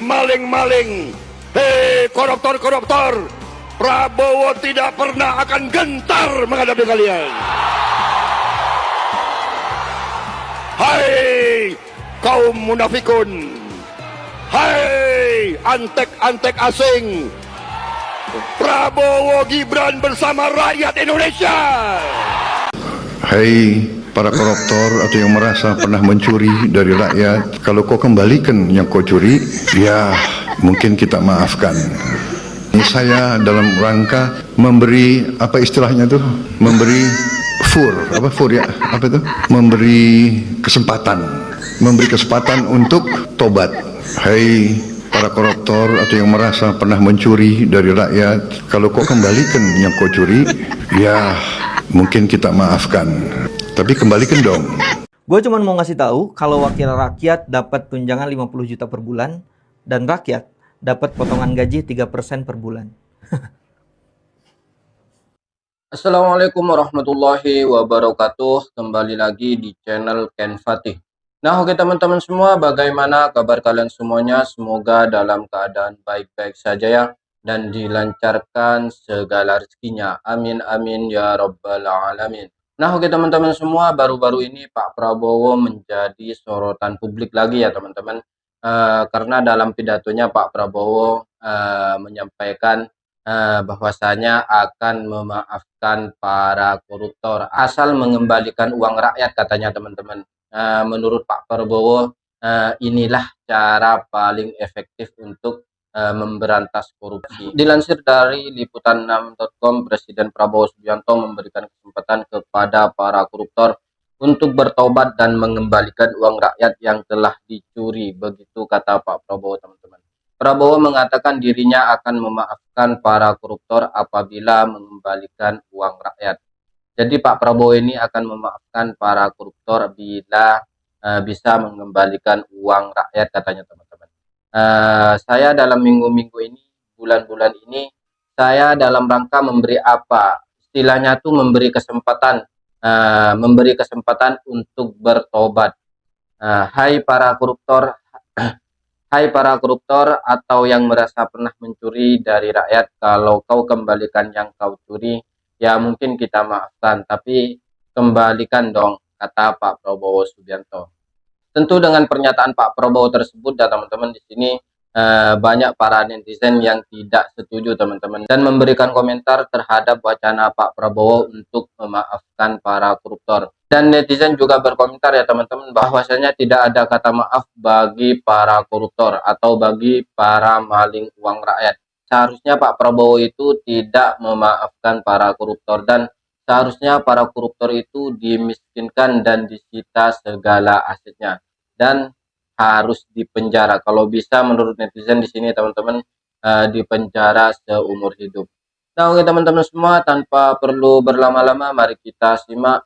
maling-maling, hei koruptor-koruptor, Prabowo tidak pernah akan gentar menghadapi kalian. Hai kaum munafikun, hai antek-antek asing, Prabowo Gibran bersama rakyat Indonesia. Hai para koruptor atau yang merasa pernah mencuri dari rakyat, kalau kau kembalikan yang kau curi, ya mungkin kita maafkan. Ini saya dalam rangka memberi, apa istilahnya tuh, memberi memberi kesempatan untuk tobat. Hai para koruptor atau yang merasa pernah mencuri dari rakyat, kalau kau kembalikan yang kau curi, ya mungkin kita maafkan, tapi kembalikan dong. Gue cuma mau ngasih tahu kalau wakil rakyat dapat tunjangan 50 juta per bulan dan rakyat dapat potongan gaji 3% per bulan. Assalamualaikum warahmatullahi wabarakatuh. Kembali lagi di channel Ken Fatih. Nah, oke teman-teman semua, bagaimana kabar kalian semuanya? Semoga dalam keadaan baik-baik saja ya, dan dilancarkan segala rezekinya. Amin amin ya rabbal alamin. Nah, oke teman-teman semua, baru-baru ini Pak Prabowo menjadi sorotan publik lagi ya teman-teman. Karena dalam pidatonya Pak Prabowo menyampaikan bahwasanya akan memaafkan para koruptor asal mengembalikan uang rakyat, katanya teman-teman. Menurut Pak Prabowo, inilah cara paling efektif untuk memberantas korupsi. Dilansir dari liputan6.com, Presiden Prabowo Subianto memberikan kesempatan kepada para koruptor untuk bertobat dan mengembalikan uang rakyat yang telah dicuri, begitu kata Pak Prabowo teman-teman. Prabowo mengatakan dirinya akan memaafkan para koruptor apabila mengembalikan uang rakyat. Jadi Pak Prabowo ini akan memaafkan para koruptor bila bisa mengembalikan uang rakyat, katanya teman-teman. Saya dalam minggu-minggu ini, bulan-bulan ini, saya dalam rangka memberi apa? Istilahnya tuh memberi kesempatan untuk bertobat. Hai para koruptor, hai para koruptor atau yang merasa pernah mencuri dari rakyat, kalau kau kembalikan yang kau curi, ya mungkin kita maafkan, tapi kembalikan dong, kata Pak Prabowo Subianto. Tentu dengan pernyataan Pak Prabowo tersebut ya teman-teman, di sini banyak para netizen yang tidak setuju teman-teman, dan memberikan komentar terhadap wacana Pak Prabowo untuk memaafkan para koruptor. Dan netizen juga berkomentar ya teman-teman, bahwasanya tidak ada kata maaf bagi para koruptor atau bagi para maling uang rakyat. Seharusnya Pak Prabowo itu tidak memaafkan para koruptor, dan seharusnya para koruptor itu dimiskinkan dan disita segala asetnya dan harus dipenjara. Kalau bisa menurut netizen di sini teman-teman, dipenjara seumur hidup. Nah, oke teman-teman semua, tanpa perlu berlama-lama, mari kita simak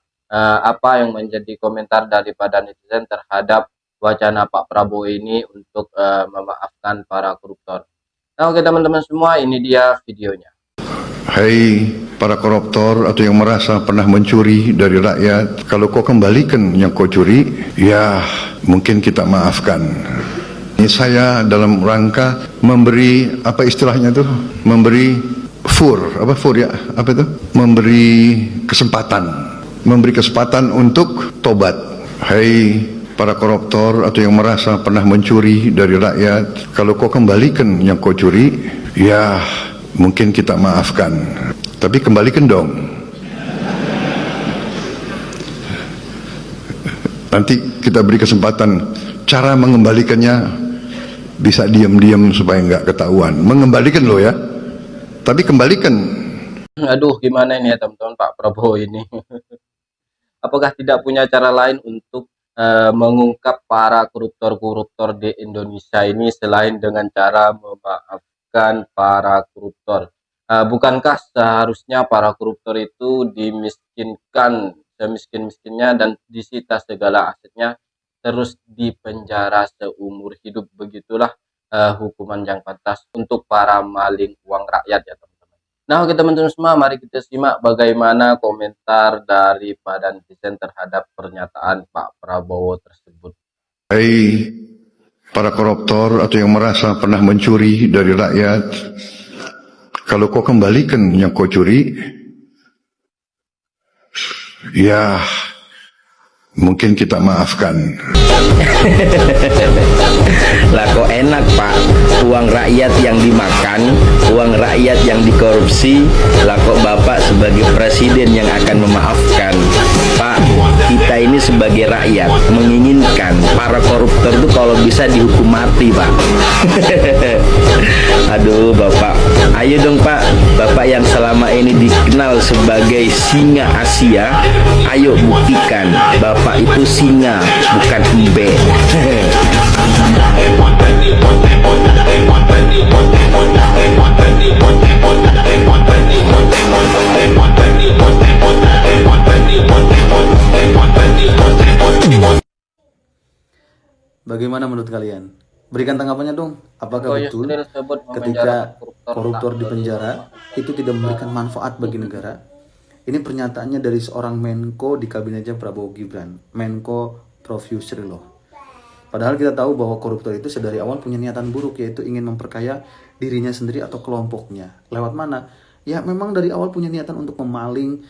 apa yang menjadi komentar daripada netizen terhadap wacana Pak Prabowo ini untuk memaafkan para koruptor. Nah, oke teman-teman semua, ini dia videonya. Hai para koruptor atau yang merasa pernah mencuri dari rakyat, kalau kau kembalikan yang kau curi, ya mungkin kita maafkan. Ini saya dalam rangka memberi, apa istilahnya tuh, memberi memberi kesempatan untuk tobat. Hai para koruptor atau yang merasa pernah mencuri dari rakyat, kalau kau kembalikan yang kau curi, ya mungkin kita maafkan, tapi kembalikan dong. Nanti kita beri kesempatan, cara mengembalikannya bisa diam-diam supaya nggak ketahuan. Mengembalikan loh ya, tapi kembalikan. Aduh, gimana ini ya teman-teman, Pak Prabowo ini? Apakah tidak punya cara lain untuk mengungkap para koruptor-koruptor di Indonesia ini selain dengan cara memaafkan para koruptor? Bukankah seharusnya para koruptor itu dimiskinkan semiskin-miskinnya dan disita segala asetnya, terus dipenjara seumur hidup? Begitulah hukuman yang pantas untuk para maling uang rakyat ya teman-teman. Nah, oke teman-teman semua, mari kita simak bagaimana komentar daripada netizen terhadap pernyataan Pak Prabowo tersebut. Hai para koruptor atau yang merasa pernah mencuri dari rakyat, kalau kau kembalikan yang kau curi, ya mungkin kita maafkan. Lah kok enak Pak, uang rakyat yang dimakan, uang rakyat yang dikorupsi. Lah kok Bapak sebagai presiden yang akan memaafkan? Pak, kita ini sebagai rakyat menginginkan para koruptor itu kalau bisa dihukum mati Pak. Aduh Bapak, ayo dong Pak, Bapak yang selama ini dikenal sebagai singa Asia, ayo buktikan Bapak itu singa bukan embe. Bagaimana menurut kalian? Berikan tanggapannya dong. Apakah betul ketika koruptor di penjara itu tidak memberikan manfaat bagi negara? Ini pernyataannya dari seorang Menko di kabinetnya Prabowo Gibran, Menko Prof. Yusril. Padahal kita tahu bahwa koruptor itu sedari awal punya niatan buruk, yaitu ingin memperkaya dirinya sendiri atau kelompoknya. Lewat mana? Ya memang dari awal punya niatan untuk memaling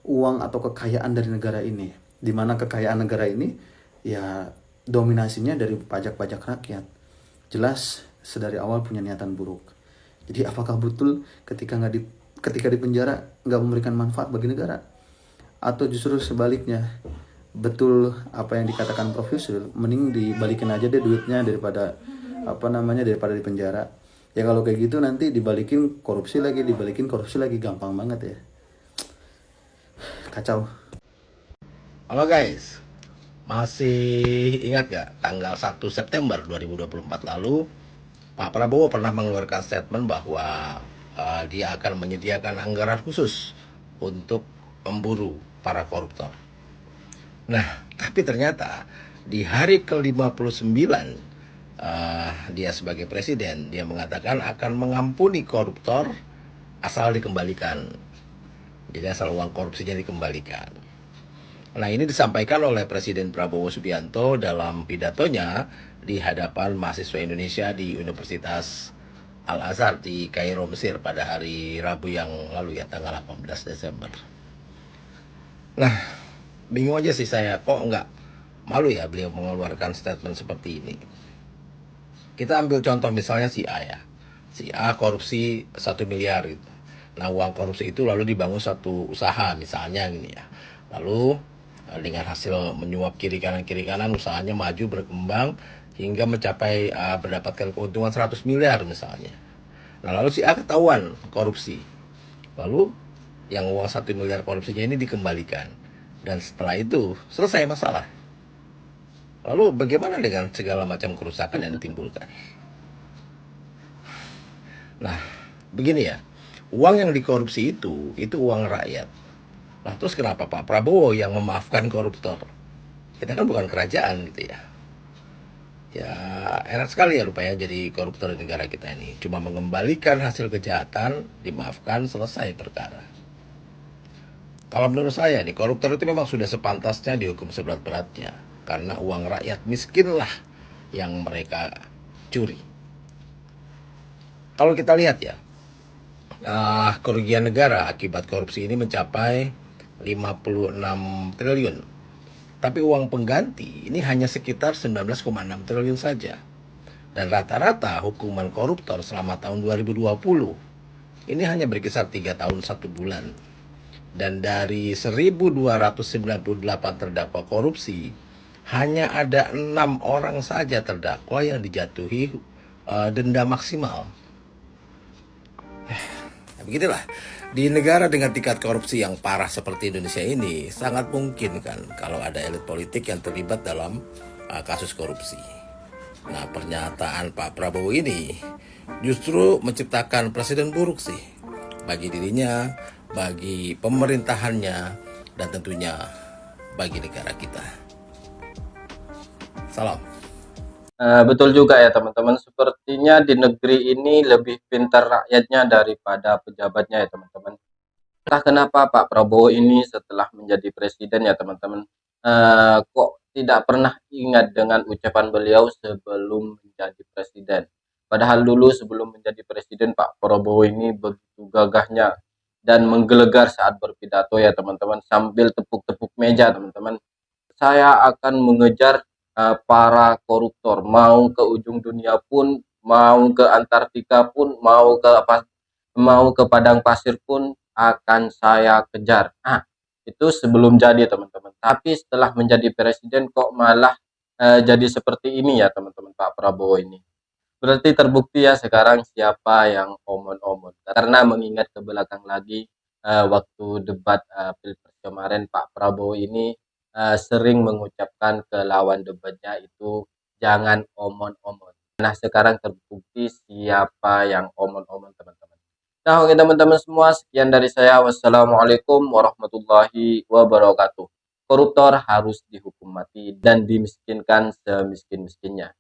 uang atau kekayaan dari negara ini. Di mana kekayaan negara ini ya dominasinya dari pajak-pajak rakyat. Jelas sedari awal punya niatan buruk. Jadi apakah betul ketika di penjara nggak memberikan manfaat bagi negara? Atau justru sebaliknya, betul apa yang dikatakan Prof. Yusril, mending dibalikin aja deh duitnya daripada daripada di penjara. Ya kalau kayak gitu nanti dibalikin korupsi lagi, gampang banget ya. Kacau. Halo guys, masih ingat gak tanggal 1 September 2024 lalu Pak Prabowo pernah mengeluarkan statement bahwa dia akan menyediakan anggaran khusus untuk memburu para koruptor. Nah, tapi ternyata di hari ke-59 dia sebagai presiden, dia mengatakan akan mengampuni koruptor asal dikembalikan. Jadi asal uang korupsinya dikembalikan. Nah, ini disampaikan oleh Presiden Prabowo Subianto dalam pidatonya di hadapan mahasiswa Indonesia di Universitas Al-Azhar di Kairo, Mesir pada hari Rabu yang lalu ya, tanggal 18 Desember. Nah, bingung aja sih saya, kok nggak malu ya beliau mengeluarkan statement seperti ini. Kita ambil contoh misalnya si A ya. Si A korupsi 1 miliar gitu. Nah, uang korupsi itu lalu dibangun satu usaha misalnya gini ya. Lalu dengan hasil menyuap kiri kanan usahanya maju berkembang hingga mencapai mendapatkan keuntungan 100 miliar misalnya. Nah, lalu si A ketahuan korupsi. Lalu yang uang 1 miliar korupsinya ini dikembalikan. Dan setelah itu selesai masalah. Lalu bagaimana dengan segala macam kerusakan yang ditimbulkan? Nah, begini ya. Uang yang dikorupsi itu uang rakyat. Nah, terus kenapa Pak Prabowo yang memaafkan koruptor? Kita kan bukan kerajaan gitu ya. Ya, enak sekali ya rupanya jadi koruptor di negara kita ini. Cuma mengembalikan hasil kejahatan, dimaafkan, selesai perkara. Kalau menurut saya nih, koruptor itu memang sudah sepantasnya dihukum seberat-beratnya. Karena uang rakyat miskinlah yang mereka curi. Kalau kita lihat ya, kerugian negara akibat korupsi ini mencapai 56 triliun. Tapi uang pengganti ini hanya sekitar 19,6 triliun saja. Dan rata-rata hukuman koruptor selama tahun 2020 ini hanya berkisar 3 tahun 1 bulan. Dan dari 1.298 terdakwa korupsi, hanya ada 6 orang saja terdakwa yang dijatuhi denda maksimal. Beginilah, di negara dengan tingkat korupsi yang parah seperti Indonesia ini, sangat mungkin kan kalau ada elit politik yang terlibat dalam kasus korupsi. Nah, pernyataan Pak Prabowo ini justru menciptakan presiden buruk sih bagi dirinya, bagi pemerintahannya, dan tentunya bagi negara kita. Salam. Betul juga ya teman-teman, sepertinya di negeri ini lebih pintar rakyatnya daripada pejabatnya ya teman-teman. Entah kenapa Pak Prabowo ini setelah menjadi presiden ya teman-teman, kok tidak pernah ingat dengan ucapan beliau sebelum menjadi presiden. Padahal dulu sebelum menjadi presiden, Pak Prabowo ini begitu gagahnya dan menggelegar saat berpidato ya teman-teman, sambil tepuk-tepuk meja teman-teman. Saya akan mengejar para koruptor, mau ke ujung dunia pun, mau ke Antartika pun, mau ke padang pasir pun akan saya kejar. Nah, itu sebelum jadi teman-teman. Tapi setelah menjadi presiden kok malah jadi seperti ini ya teman-teman, Pak Prabowo ini. Berarti terbukti ya sekarang siapa yang omon-omon. Karena mengingat ke belakang lagi waktu debat Pilpres kemarin, Pak Prabowo ini sering mengucapkan ke lawan debatnya itu jangan omon-omon. Nah, sekarang terbukti siapa yang omon-omon teman-teman. Nah, oke teman-teman semua, sekian dari saya. Wassalamualaikum warahmatullahi wabarakatuh. Koruptor harus dihukum mati dan dimiskinkan semiskin-miskinnya.